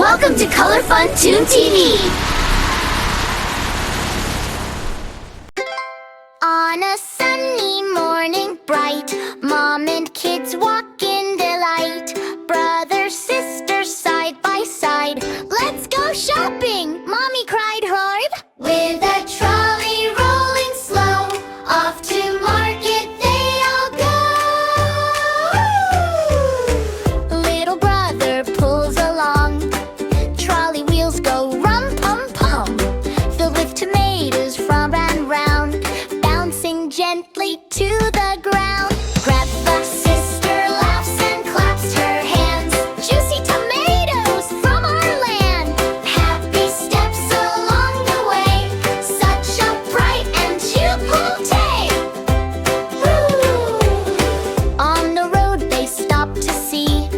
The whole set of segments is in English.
Welcome to ColorFun Toon TV. On a sunny morning bright, Mom and kids walk in delight. Brothers, sisters, side by side. Let's go shopping, Mommy cried hard. With a trolley rolling slow, off to market they all go. Little brother pulls along, trolley wheels go rum-pum-pum, filled with tomatoes from and round, bouncing gently to the ground. Grandpa sister laughs and claps her hands. Juicy tomatoes from our land. Happy steps along the way. Such a bright and cheerful day. Woo! On the road they stop to see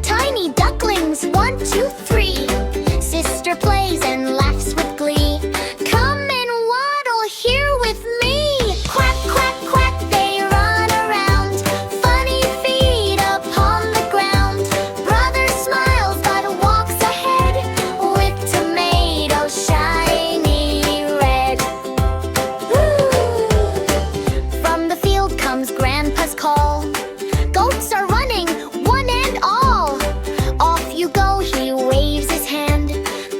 tiny ducklings, 1, 2, 3. Sister plays and laughs with glee. Come and waddle here with me. Quack, quack, quack, they run around. Funny feet upon the ground. Brother smiles but walks ahead with tomatoes shiny red. Woo! From the field comes Grandpa's call. Goats are running, one and all. Off you go, he waves his hand.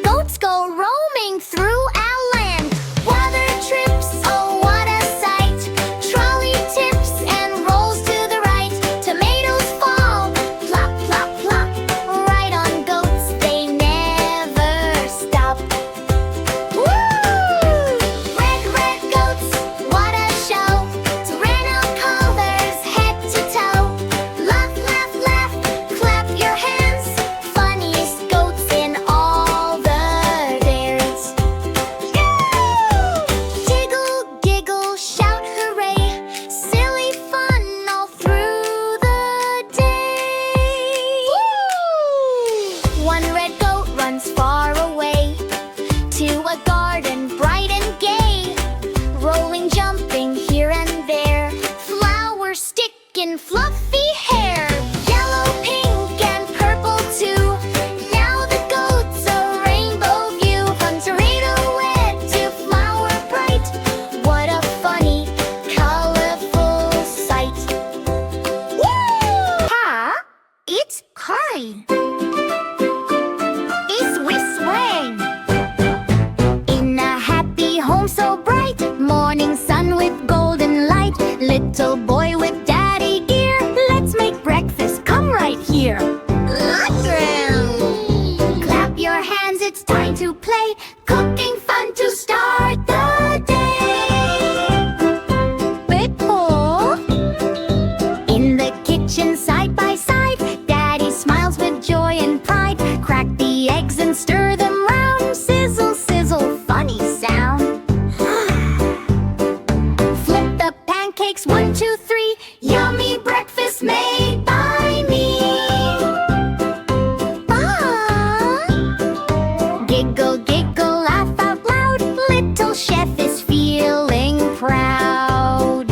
Goats go roaming through our land. Water trips, oh what a sight. Trolley tips and rolls to the right. Tomatoes fall, plop, plop, plop. Right on goats, they never stop. Woo! Red, red goats, what a show. To ran out colors, head to toe. Laugh, laugh, laugh, clap your hands. Funniest goats in all the dairies. Jiggle, giggle, shout hooray. Silly fun all through the day. One red goat runs far away to a garden bright and gay. Rolling, jumping here and there. Flowers stick in fluffy hair. Yellow, pink, and purple too. Now the goat's a rainbow view. From tomato red to flower bright. What a funny, colorful sight. Woo! Pa, it's Karen. It's whistling. In a happy home so bright, morning sun with golden light. Little boy with daddy gear, let's make breakfast, come right here. Clap your hands, it's time to play. Cooking fun to start the day. Preschool. In the kitchen side by side, daddy smiles with joy and pride. Crack the eggs and stir them round. Sizzle, sizzle, funny sound. Flip the pancakes, 1, 2, 3. Yummy breakfast made by me. Giggle, giggle, laugh out loud. Little chef is feeling proud.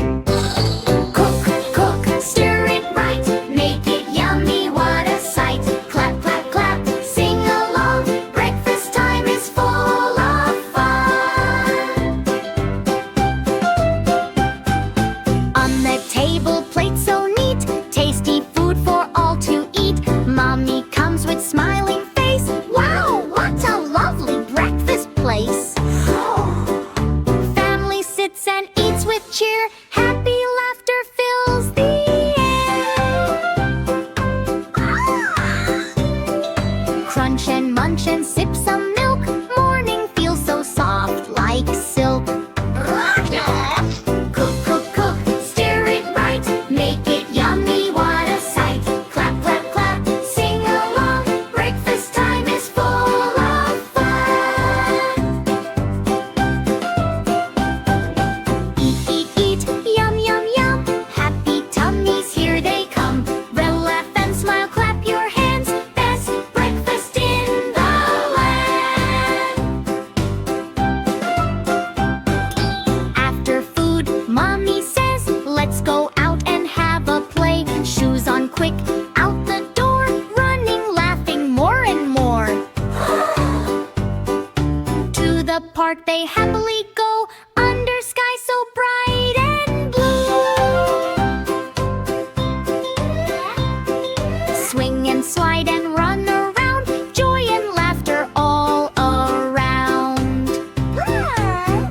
Cook, cook, stir it right. Make it yummy, what a sight. Clap, clap, clap, sing along. Breakfast time is full of fun. On the table, plate so neat. Tasty food for all to eat. Mommy comes with smiling face. Wow, what a lovely breakfast place. Family sits and eats with cheer. Happy laughter fills the air. Crunch and munch and sip some milk. Morning feels so soft like silk. Cook, cook, cook, stir it right. Make it yummy, what a sight. Clap, clap, clap, sing along. Breakfast time is full of fun. Eat, eat, eat, yum, yum, yum. Happy tummies, here they come. Laugh and smile, clap your hands. Best breakfast in the land. park they happily go, under sky so bright and blue. Swing and slide and run around, joy and laughter all around.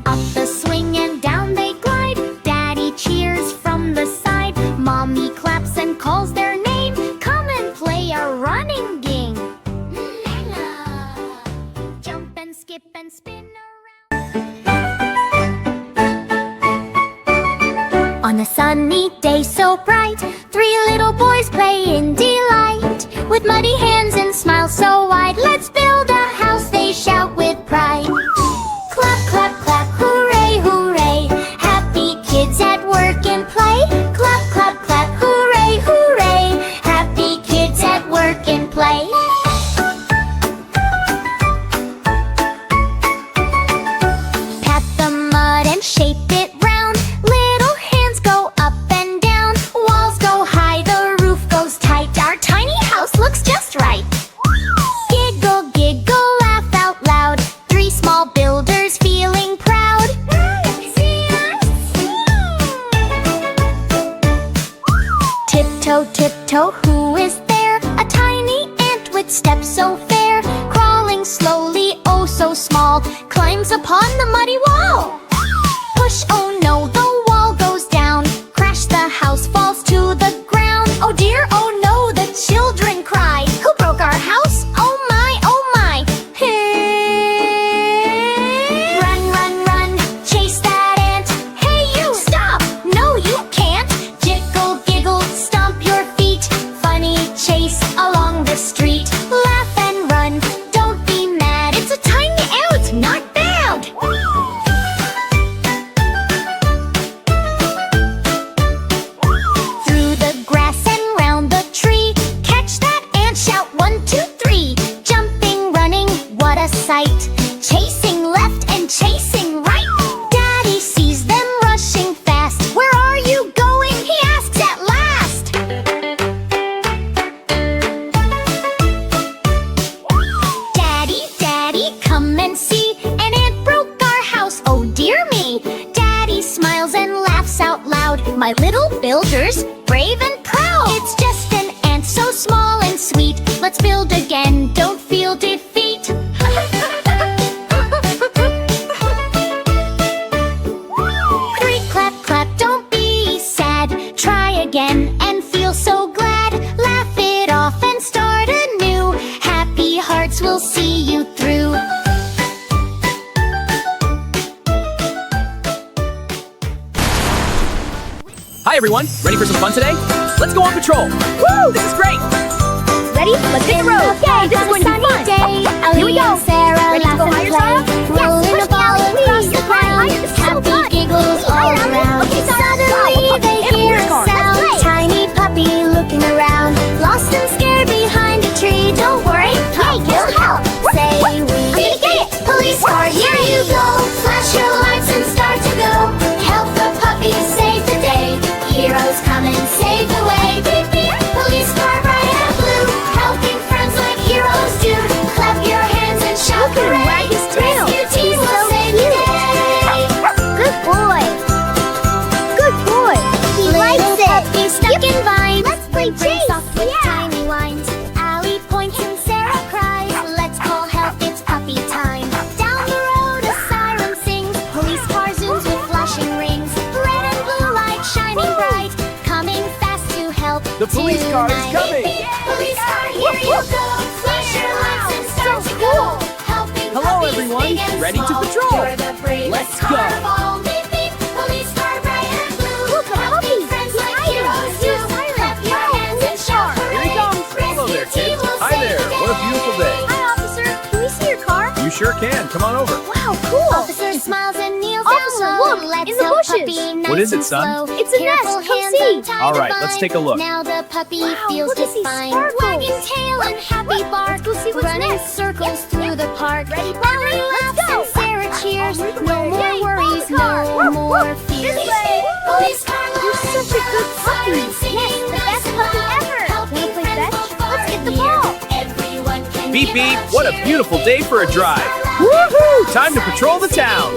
Up the swing and down they glide, Daddy cheers from the side, Mommy claps and calls their name, come and play a running game. Jump and skip and spin around. On a sunny day so bright, three little boys play in delight. With muddy hands and smiles so wide, let's build a house, they shout with pride. Clap, clap, clap, hooray, hooray, happy kids at work and play. Clap, clap, clap, hooray, hooray, happy kids at work and play. Pat the mud and shape it round, little hands go up and down, walls go high, the roof goes tight, our tiny house looks just right. Giggle, giggle, laugh out loud, three small builders feeling proud. Tiptoe, tiptoe, who is there? A tiny ant with steps so fair, crawling slowly, oh so small, climbs upon the muddy wall. Push, oh no, the wall goes down, crash, the house falls to the ground. Oh dear, oh no, the children cry, who broke our house? Oh my, oh my. Hey. Run, run, run, chase that ant. Hey you, stop, no you can't. Jiggle, giggle, stomp your feet, funny chase along the street. Laugh and run, don't be mad, it's a tiny ant, not bad. Through the grass and round the tree, catch that ant, shout 1, 2, 3. Jumping, running, what a sight, chasing left and chasing right. Daddy sees them rushing fast, where are you going, he asks at last. Daddy, Daddy, come and see, an ant broke our house, oh dear me. Daddy smiles and laughs out loud, my little builders, brave and proud. It's just an ant so small and sweet, let's build again, don't feel defeat. Three, clap, clap, don't be sad, try again and feel so glad. Laugh it off and start anew, happy hearts will see you through. Hi everyone, ready for some fun today? Let's go on patrol! Woo! This is great! Ready? Let's hit the road! Okay, This is going to be fun! Here we go! Sarah, Ready to go higher, Sarah? rolling a ball across the ground, happy giggles all around. Okay, Sarah. Suddenly they hear a sound, tiny puppy looking around, lost and scared behind a tree. Don't worry, Pop will help. Say we police car, here you go. Flash your lights and start to go. Help the puppy save the day. Heroes come and save the way. Beep, beep. Police car bright and blue, helping friends like heroes do. Clap your hands and shout hooray. Rescue team will save the day. Good boy! Good boy! He likes Little it! puppy stuck in vines. Let's play Breaks chase. off with Yeah. tiny whines. Allie points and Sarah cries. Let's call help, it's puppy time. Down the road a siren sings. Police car zooms with flashing rings. Red and blue light shining bright. Coming fast to help. The police car is tonight. coming. Police car, here you go. Flash your lights and start to go. Helping Hello, puppies everyone. big and Ready to small. patrol. You're the bravest Let's car go. of all. Beep, beep. Police car bright and blue. Look, a Helping puppy. friends He's like hiding. heroes do. Clap your hands and shout Here he hooray. comes! Hello there, Rescue team kids. will Hi save there. the What a beautiful day. Hi, officer! Can we see your car? You sure can. Come on over. Wow, cool! Officer smiles and kneels Officer, down low. look, Let's in the help bushes. puppy nice What is it, and son? slow. It's a Careful nest. Come hands see. untie All the right, let's vine. take a look. Now the puppy Wow, feels look at just these fine. sparkles. Wagging tail and happy bark. Let's go see what's Running next. circles through the park. Ready, Molly partner? laughs Let's go. and Sarah cheers. Yay, No more follow worries, the car. no Woof, more woof. fears. This way. Police car You're such a good puppy. siren singing, Yes, the nice best and puppy loud. ever. Helping Wanna play friends fetch? both far Let's get and the near. ball. Everyone can Beep give beep. a What a cheer. beautiful day for a drive. Woohoo! Time to patrol the town.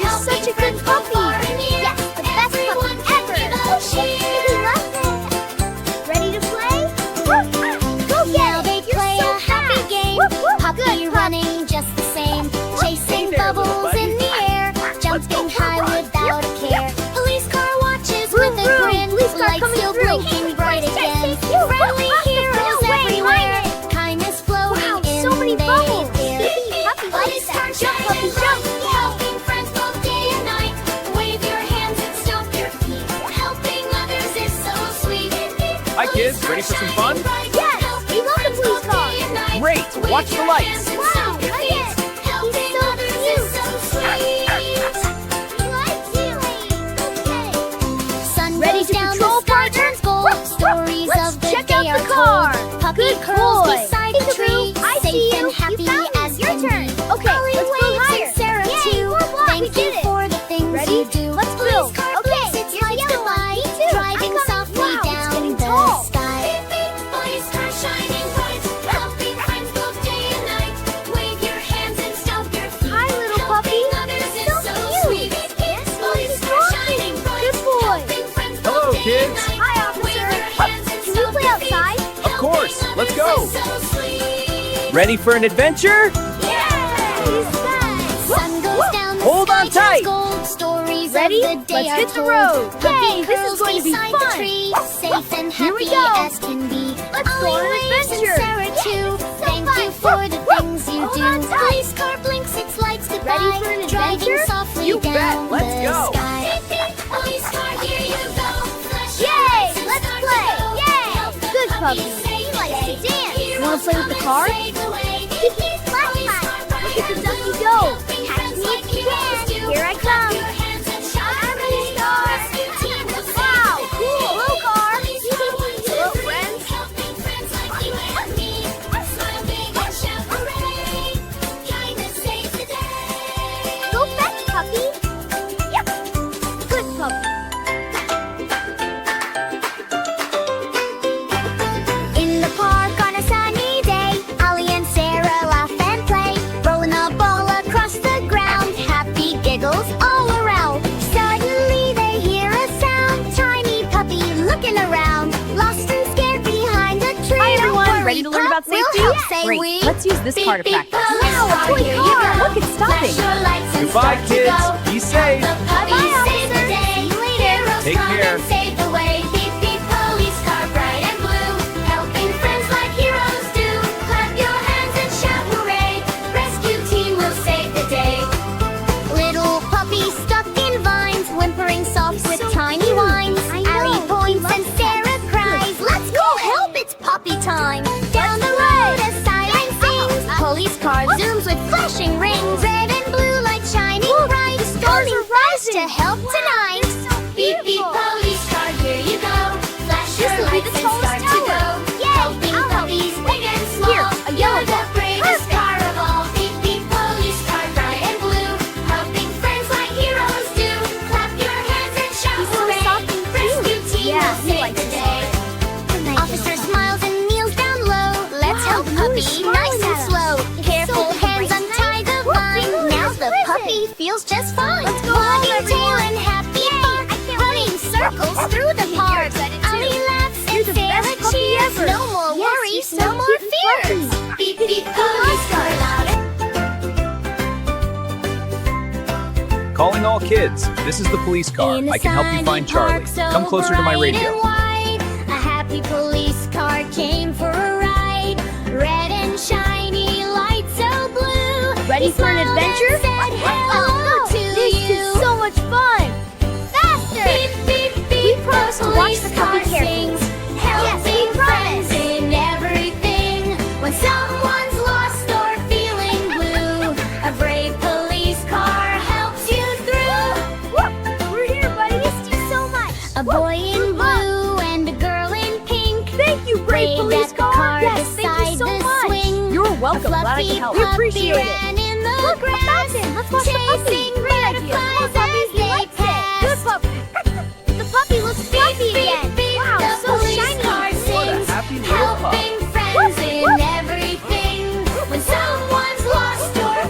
You're such a good puppy. Yes, the best puppy ever. He loves it. Ready to play? Go get Now it. they You're play so a happy fast. game. Whoop, whoop. Puppy Good running just the same. Chasing there, little bubbles buddy. in the air. Jumping high without a care. Police car watches with a vroom. grin. Police car Lights coming still through. blinking bright Chase, again. chase, you. Friendly Whoop, heroes no way, everywhere. mind it. Kindness flowing Wow, in so many the bubbles. air. Puppy likes that. Jump, puppy, jump. Helping friends both day and night. Wave your hands and stomp your feet. Helping others is so sweet. Hi kids, ready for some fun? Yes, we love the police car. Great, watch the lights. Wow, look at it. He's so cute. He likes you. Okay. Sun Ready goes to down, patrol, the sky partner? turns gold. Stories Let's of the check day out are the car. told. Puppy Good curls boy. beside the Peekaboo, tree, I safe see you. and happy You found me. as Your can turn. be. Okay, Holly let's go waves higher. and Sarah Yay, too. more blocks. We Thank you did it. for the things Ready? you do. Let's Police build. car Okay, blinks its here's the lights yellow one. goodbye, Me too. driving I'm coming. softly Wow, it's down getting the tall. sky. Police car shining bright, helping friends both day and night. Wave your hands and stomp your feet. Hi, little puppy. Helping others is So so cute. sweet. Yes, Police he's car walking. shining bright, Good boy. helping friends Hello, both day and kids. night. Hi, officer. Wave your hands and Can we stomp play your feet. outside? Of course, let's go. Helping others is so sweet. Ready for an adventure? He's fast. Sun goes down, the Hold sky on tight. turns gold. Stories Ready? of the day Let's are hit the told. road. Puppy Yay, this is curls going to be beside fun. the tree, safe and Here we happy go. as can be. Let's go on an Ollie waves and adventure. Sarah Yes, too. so Thank fun. you for the things you Hold do. on tight. Police car blinks its lights goodbye. Ready for an driving adventure? softly You bet. down Let's the go. sky. Police car, here you go. Flash your Yay, lights and let's start to play. go. Yay. Help the Good puppy puppy. save He likes to the day. dance. Heroes Wanna play with the come car? and save the way. Flash Police time. car bright Look at the and ducky blue. go. Helping Catch friends me like if you heroes can. do. Here I Clap come. your hands and shout I'm hooray. a star. Rescue team will save Wow, the cool. day. Hello, car. Police car one, two, Hello, three. friends. Helping friends like you and me. Smile big and shout hooray. Kindness saves the day. Go fetch, puppy. Yep. Good puppy. In the park on a sunny day, Ollie and Sarah laugh and play, rolling a ball across the ground, happy giggles all around. Suddenly they hear a sound, tiny puppy looking around, lost and scared behind a tree. Hi everyone, Don't worry, ready to learn about Pup, we'll safety? help, say Great, we. let's use this car to Beep, beep, practice. police Wow, a car, toy here you car. go. Look, it's stopping. Flash your lights and Goodbye, start to kids. go. Be safe. The puppy Bye, saved the officer. day. See you later. Heroes Take come care. and save the way. Beep, beep, police car, bright and blue. Helping friends like heroes do. Clap your hands and shout hooray. Rescue team will save the day. Little puppy stuck in vines, whimpering soft with tiny whines. I know. Allie points He and loves Sarah cries. Let's go help, it's puppy time. Down the road a siren sings. Police car zooms with flashing rings. Red and blue lights shining bright. Stormy rise to help tonight. Beep beep police car, here you go. Flash your This will be lights the and tallest start to tower. go. Yay, Helping I'll help puppies you. big and small. Here, a yellow You're the ball. bravest Perfect. car of all. Beep beep police car, bright and blue. Helping friends like heroes do. Clap your hands and shout He's so hooray. soft and cute. Rescue team Yeah, will he save likes the it. day. Officer smiles and kneels down low. Let's Wow, help the moon puppy is nice smiling and at us. slow. It's Careful so hands bright untie the Look, vine. the moon Now is the risen. puppy feels just fine. Let's go home, Wagging tail everyone. and happy bark, running circles through the park. excited too. Ollie laughs You're and the best Sarah puppy cheers. ever. No more Yes, worries, he's so no more cute and fears. fluffy. Beep beep police car louder. Calling all kids. This is the police car. In a I can help you find sunny Charlie. park so Come closer to my bright radio. and wide, a happy police car came for a ride. Red and shiny, light so blue. Ready He for an smiled adventure? and said hello to This you. is so much fun. Faster. Beep, beep, beep. We promise to watch the puppy police car carefully. sings, helping we promise. friends in everything. When someone's lost or feeling blue, a brave police car helps you through. Whoop. We're here, buddy. Missed you so much. A boy in blue and a girl in pink. Thank you, brave Waved police at the car. car Yes, thank you beside so the much. swing. You're A welcome. Glad I fluffy could help. We puppy appreciate it. ran in the Look, a grass, fountain. Let's watch the puppy. chasing Great idea. Come on, butterflies puppy. as He they likes it. Good pass. puppy. The puppy looks fluffy again. Wow, The so police shiny. car What a sings, happy little pup. helping friends in everything. When someone's lost or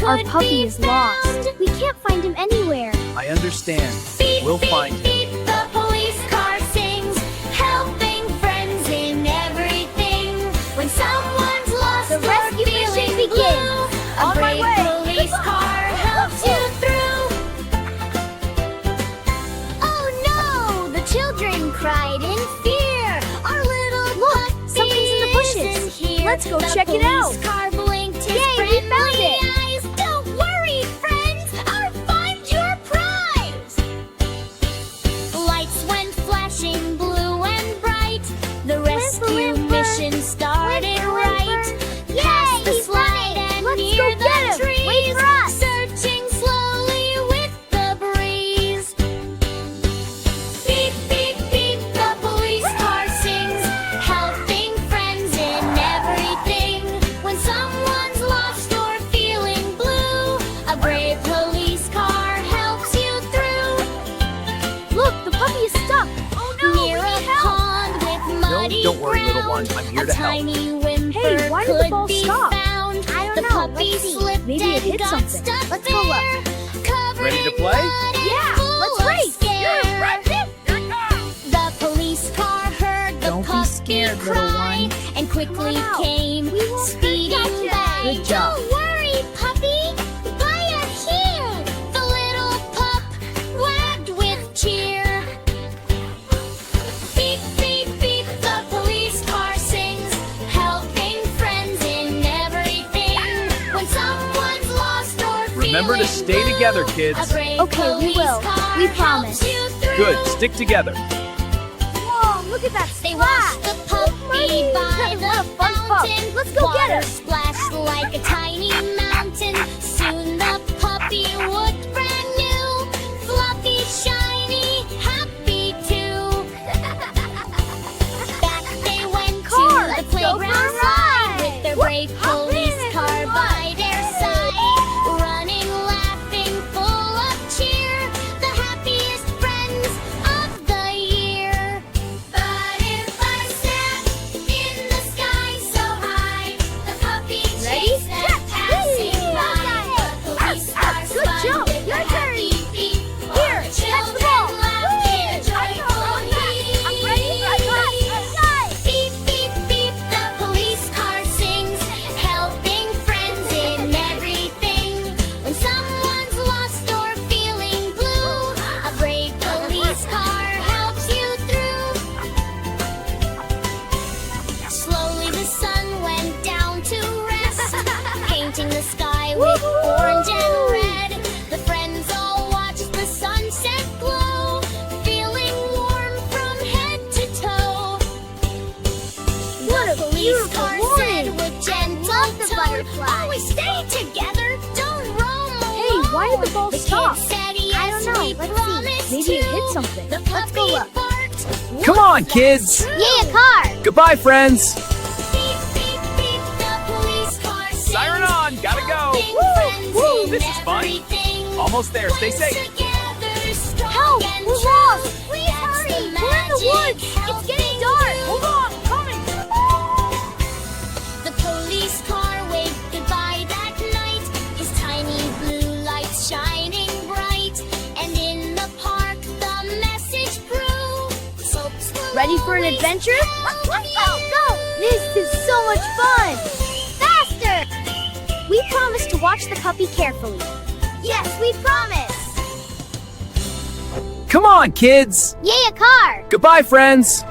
Our puppy is lost. We can't find him anywhere. I understand. We'll find him. Beep, the police car sings, helping friends in everything. When someone's lost The or rescue mission feeling begins. blue, a On my brave way. police car helps you through. Oh no! The children cried in fear. Our little Look, puppy something's in the bushes. isn't here. Let's go The check it out. police car blinked his Yay, we found friendly it. eyes. Don't worry, friends. I'll find your prize. Lights went flashing blue and bright. The rescue mission started right. Past the he's slide running. and Let's near go the get him. trees. Wait for us. Searching slowly with the breeze. Beep, beep, beep, the police car sings, helping friends in everything. When someone's lost or feeling blue, a brave police car helps you through. Look, the puppy is stuck. Oh no, Near we a need help. pond with muddy don't worry, little ground, one. I'm here a to help. tiny whimper Hey, why did the could ball be stop? found. I don't The know. puppy Let's see. slipped Maybe it and hit got something. stuck Let's go look. there, covered Ready to in play? mud and Yeah, full let's of race. scare. The police car heard the Don't be puppy scared, little cry one. and quickly Come on out. came We won't speeding forget you. back. Good job. Don't worry, puppy. Buy a here. The little pup wagged with cheer. Beep, beep, beep, the police car sings, helping friends in everything. When someone's lost or Remember to feeling stay blue, together, kids. a brave Okay, we will. police car We helps promise. you through. Good. Stick together. Whoa, look at that They splash. washed the puppy by What the a fun pup. fountain. Let's go get Water him. splashed like a tiny mountain. Soon the puppy looked brand new, fluffy, shiny, happy too. Back they went Car, to the let's go for a playground ride. with their Whoop, brave hop in police and car run. by their side, running, laughing, full of cheer, the happiest friends of the year. But if I sat in the sky so high, the puppy chased them passing by. The police car Good spun job. with Your a turn. happy beat. Here, The catch the children ball. laughed in a Woo! joyful I'm ready for a touch. Beep, beep, beep, the police car sings, helping friends in everything. When someone's lost or feeling blue, a brave police car helps you through. Slowly the sun went down to rest, painting the sky with orange and red. The friends all watched the sunset glow, feeling warm from head to toe. What a Police beautiful car morning. said with gentle love the tone, butterflies. always stay together, don't roam Hey, why did the ball alone. stop? Kids said, I yes, don't know. we Let's see. promise Maybe it to. hit something. The Let's go puppy look. barked. Come on, kids. Yay, a car. Goodbye, friends. Beep, beep, beep, the police car sings, Siren on. Gotta go. helping friends Woo, in this is fun. everything. Almost there. Stay When safe. together, strong Help, and we're true, lost. Please that's hurry. the We're in the magic woods. It's getting helping dark. you. Hold on, I'm coming. The police car waved goodbye that night, his tiny blue lights shining bright. And in the park, the message grew. Soaps will Ready for an always adventure? help Let's you. go. This is so much fun. Faster. We promise to watch the puppy carefully. Yes, we promise. Come on, kids. Yay, a car. Goodbye, friends.